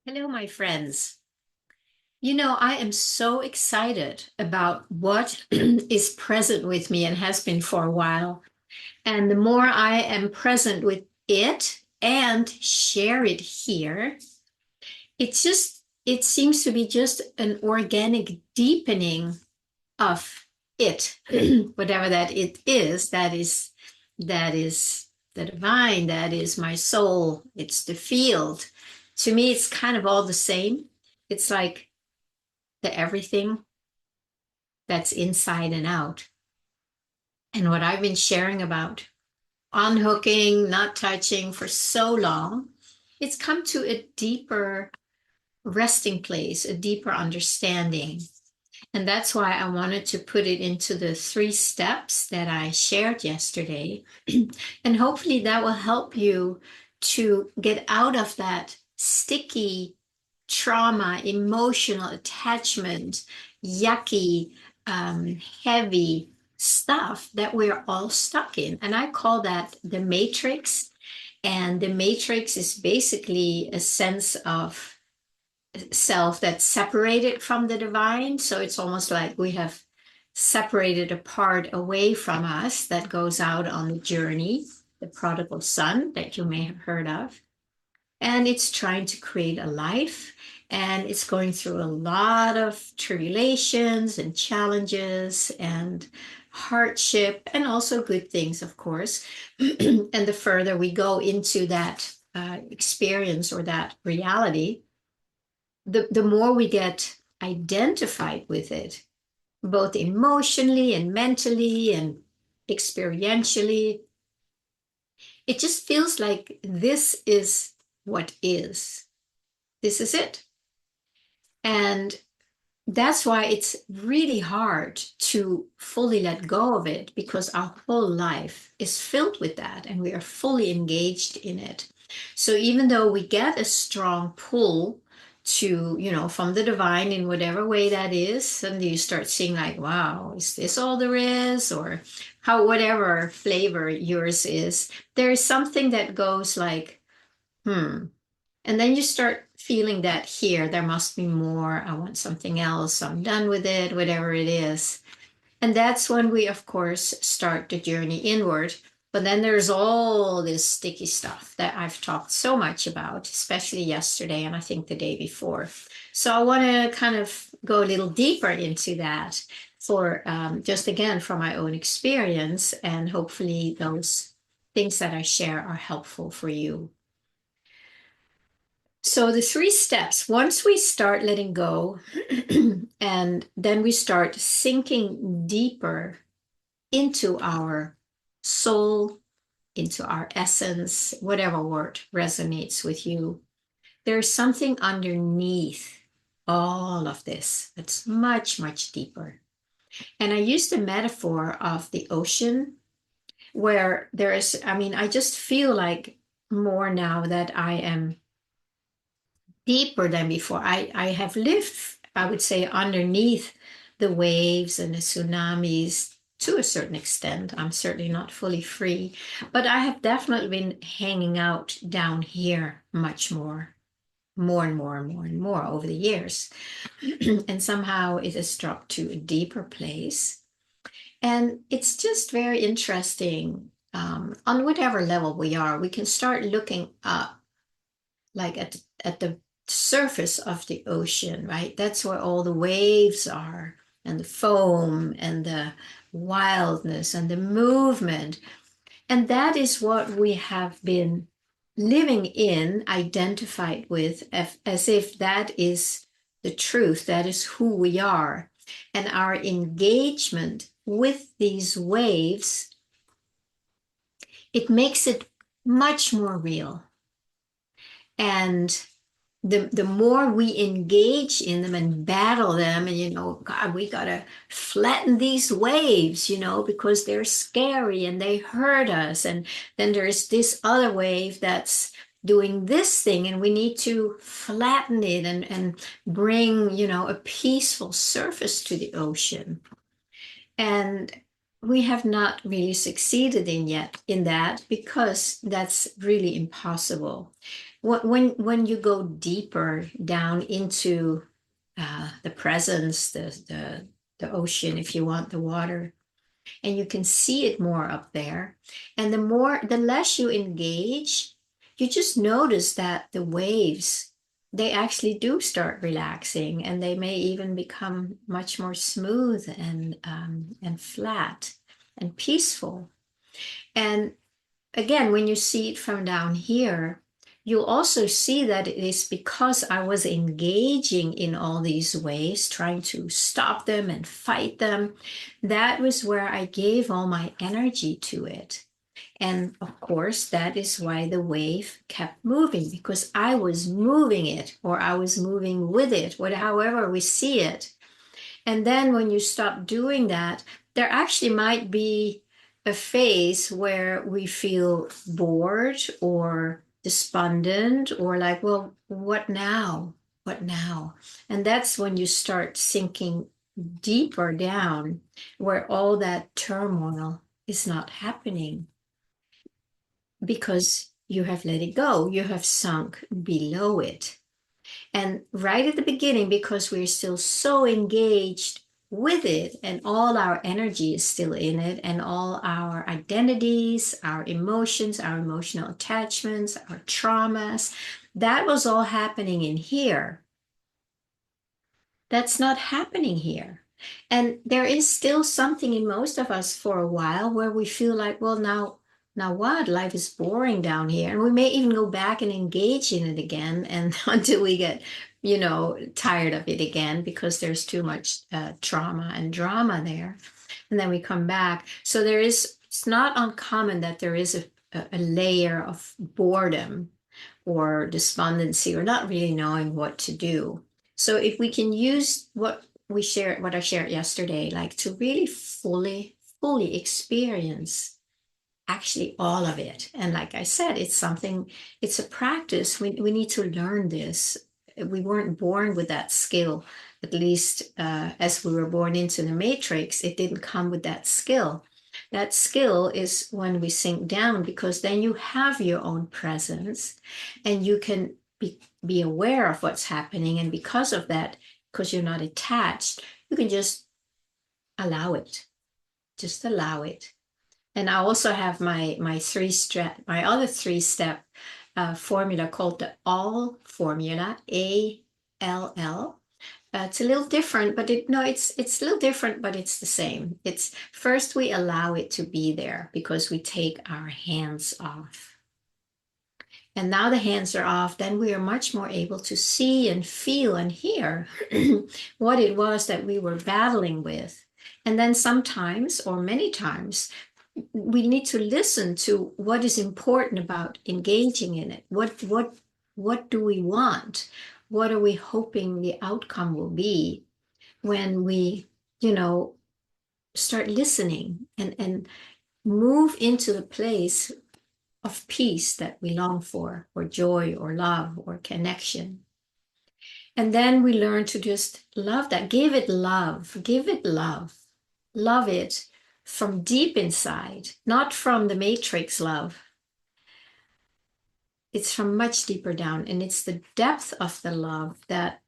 Hello, my friends. I am so excited about what is present with me and has been for a while. And the more I am present with it and share it here, it seems to be just an organic deepening of it, whatever that it is, that is the divine, that is my soul, it's the field. To me, it's kind of all the same. It's like the everything that's inside and out. And what I've been sharing about unhooking, not touching for so long, it's come to a deeper resting place, a deeper understanding. And that's why I wanted to put it into the 3 steps that I shared yesterday. And hopefully that will help you to get out of that sticky trauma, emotional attachment, yucky, heavy stuff that we're all stuck in. And I call that the matrix. And the matrix is basically a sense of self that's separated from the divine. So it's almost like we have separated a part away from us that goes out on the journey, the prodigal son that you may have heard of. And it's trying to create a life, and it's going through a lot of tribulations and challenges and hardship and also good things, of course. And the further we go into that experience or that reality, the more we get identified with it, both emotionally and mentally and experientially. It just feels like this is what is. This is it. And that's why it's really hard to fully let go of it, because our whole life is filled with that and we are fully engaged in it. So even though we get a strong pull to, from the divine in whatever way that is, suddenly you start seeing like, wow, is this all there is? Or how, whatever flavor yours is, there is something that goes like, hmm. And then you start feeling that here, there must be more. I want something else. I'm done with it, whatever it is. And that's when we, of course, start the journey inward. But then there's all this sticky stuff that I've talked so much about, especially yesterday and I think the day before. So I want to kind of go a little deeper into that for just again from my own experience. And hopefully those things that I share are helpful for you. So the 3 steps, once we start letting go and then we start sinking deeper into our soul, into our essence, whatever word resonates with you, there's something underneath all of this that's much, much deeper. And I use the metaphor of the ocean where there is, I just feel like more now that I am deeper than before. I have lived, I would say, underneath the waves and the tsunamis to a certain extent. I'm certainly not fully free, but I have definitely been hanging out down here much more, more and more and more and more over the years. And somehow it has dropped to a deeper place. And it's just very interesting. On whatever level we are, we can start looking up, like at the surface of the ocean, right? That's where all the waves are, and the foam, and the wildness, and the movement. And that is what we have been living in, identified with, as if that is the truth, that is who we are. And our engagement with these waves, it makes it much more real. And the more we engage in them and battle them, and God, we gotta flatten these waves, because they're scary and they hurt us. And then there's this other wave that's doing this thing, and we need to flatten it and bring, a peaceful surface to the ocean. And we have not really succeeded in that, because that's really impossible. when you go deeper down into the presence, the ocean, if you want, the water, and you can see it more up there. And the less you engage, you just notice that the waves, they actually do start relaxing, and they may even become much more smooth and flat and peaceful. And again, when you see it from down here, you'll also see that it is because I was engaging in all these ways, trying to stop them and fight them. That was where I gave all my energy to it. And of course, that is why the wave kept moving, because I was moving it, or I was moving with it, however we see it. And then when you stop doing that, there actually might be a phase where we feel bored or despondent or like, well, what now? What now? And that's when you start sinking deeper down where all that turmoil is not happening because you have let it go. You have sunk below it. And right at the beginning, because we're still so engaged with it and all our energy is still in it, and all our identities, our emotions, our emotional attachments, our traumas, that was all happening in here. That's not happening here. And there is still something in most of us for a while where we feel like, well, now what? Life is boring down here. And we may even go back and engage in it again and until we get, tired of it again because there's too much trauma and drama there. And then we come back. So it's not uncommon that there is a layer of boredom or despondency or not really knowing what to do. So if we can use what I shared yesterday, like to really fully experience actually all of it. And like I said, it's a practice. We need to learn this. We weren't born with that skill, at least as we were born into the matrix, it didn't come with that skill. That skill is when we sink down, because then you have your own presence and you can be aware of what's happening. And because of that, because you're not attached, you can just allow it. Just allow it. And I also have my other 3-step formula called the all formula, ALL. It's a little different, but it's a little different, but it's the same. It's first we allow it to be there because we take our hands off. And now the hands are off, then we are much more able to see and feel and hear what it was that we were battling with. And then sometimes, or many times, we need to listen to what is important about engaging in it. What do we want? What are we hoping the outcome will be when we, start listening and move into the place of peace that we long for, or joy, or love, or connection. And then we learn to just love that, give it love, love it from deep inside, not from the matrix love. It's from much deeper down, and it's the depth of the love that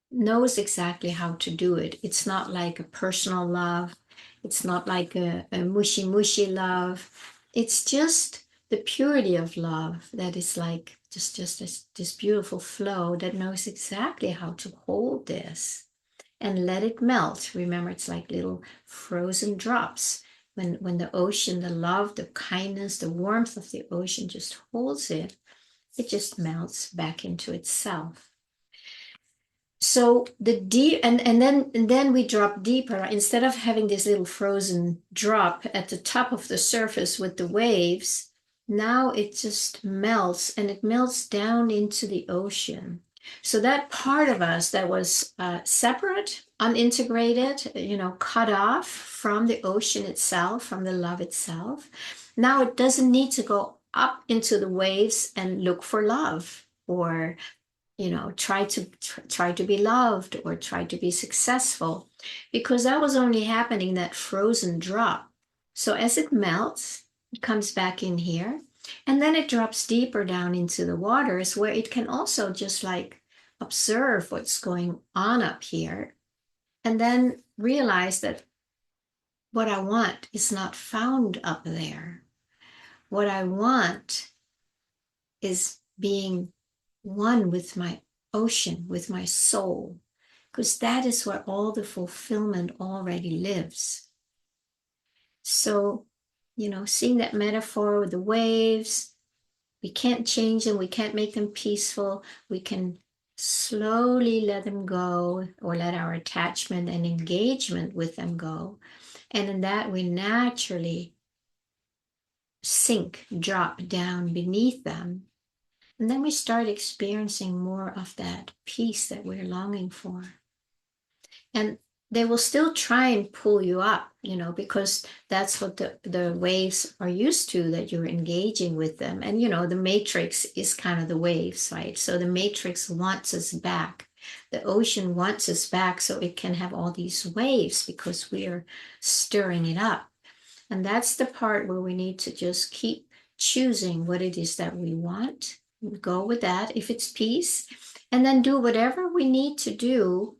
knows exactly how to do it. It's not like a personal love. It's not like a mushy love. It's just the purity of love that is like just this beautiful flow that knows exactly how to hold this and let it melt. Remember, it's like little frozen drops. When the ocean, the love, the kindness, the warmth of the ocean just holds it, it just melts back into itself. So the deep and then we drop deeper. Instead of having this little frozen drop at the top of the surface with the waves, now it just melts, and it melts down into the ocean. So that part of us that was separate, unintegrated, cut off from the ocean itself, from the love itself, now it doesn't need to go up into the waves and look for love, or try to be loved, or try to be successful, because that was only happening that frozen drop. So as it melts, it comes back in here, And then it drops deeper down into the waters where it can also just like observe what's going on up here and then realize that what I want is not found up there. What I want is being one with my ocean, with my soul, because that is where all the fulfillment already lives. So, seeing that metaphor with the waves, we can't change them, we can't make them peaceful. We can slowly let them go or let our attachment and engagement with them go. And in that, we naturally sink, drop down beneath them. And then we start experiencing more of that peace that we're longing for. And they will still try and pull you up, because that's what the waves are used to, that you're engaging with them. And, the matrix is kind of the waves, right? So the matrix wants us back. The ocean wants us back so it can have all these waves because we're stirring it up. And that's the part where we need to just keep choosing what it is that we want. Go with that if it's peace, and then do whatever we need to do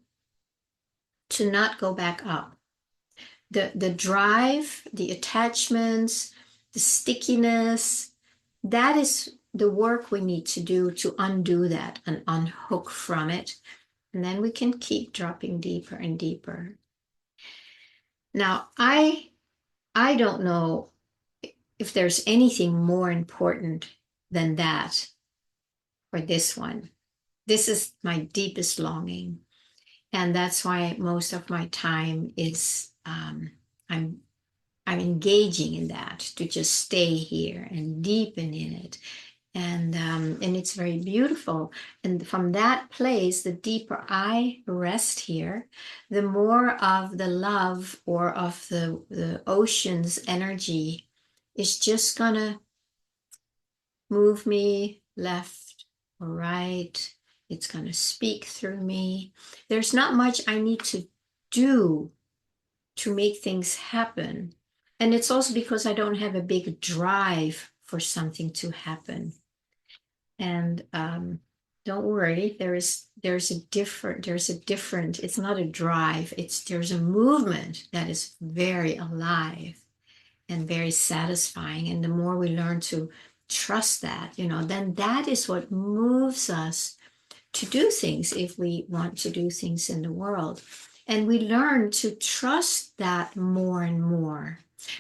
to not go back up. The drive, the attachments, the stickiness, that is the work we need to do to undo that and unhook from it. And then we can keep dropping deeper and deeper. Now, I don't know if there's anything more important than that for this one. This is my deepest longing. And that's why most of my time is I'm engaging in that, to just stay here and deepen in it. And it's very beautiful. And from that place, the deeper I rest here, the more of the love or of the ocean's energy is just gonna move me left or right. It's going to speak through me. There's not much I need to do to make things happen. And it's also because I don't have a big drive for something to happen. And don't worry, there's a different, it's not a drive, there's a movement that is very alive and very satisfying. And the more we learn to trust that, then that is what moves us to do things if we want to do things in the world. And we learn to trust that more and more.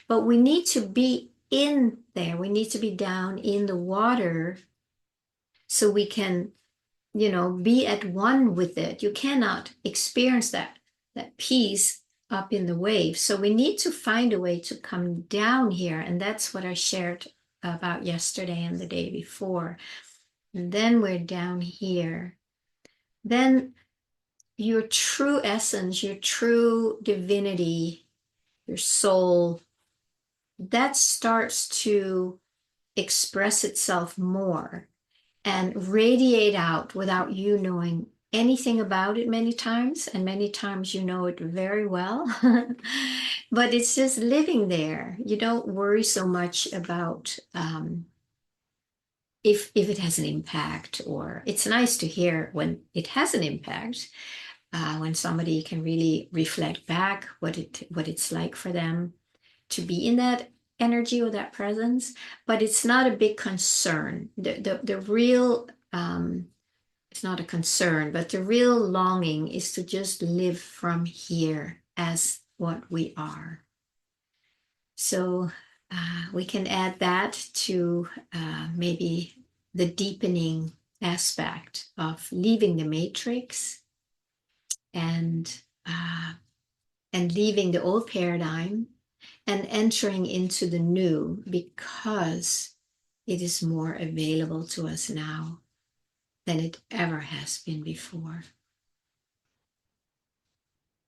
But we need to be in there. We need to be down in the water so we can, be at one with it. You cannot experience that peace up in the waves. So we need to find a way to come down here. And that's what I shared about yesterday and the day before. And then we're down here. Then your true essence, your true divinity, your soul, that starts to express itself more and radiate out without you knowing anything about it many times. And many times you know it very well, but it's just living there. You don't worry so much about if it has an impact, or it's nice to hear when it has an impact, when somebody can really reflect back what it's like for them to be in that energy or that presence. But it's not a big concern. The real it's not a concern, but the real longing is to just live from here as what we are. So we can add that to maybe the deepening aspect of leaving the matrix and leaving the old paradigm and entering into the new, because it is more available to us now than it ever has been before.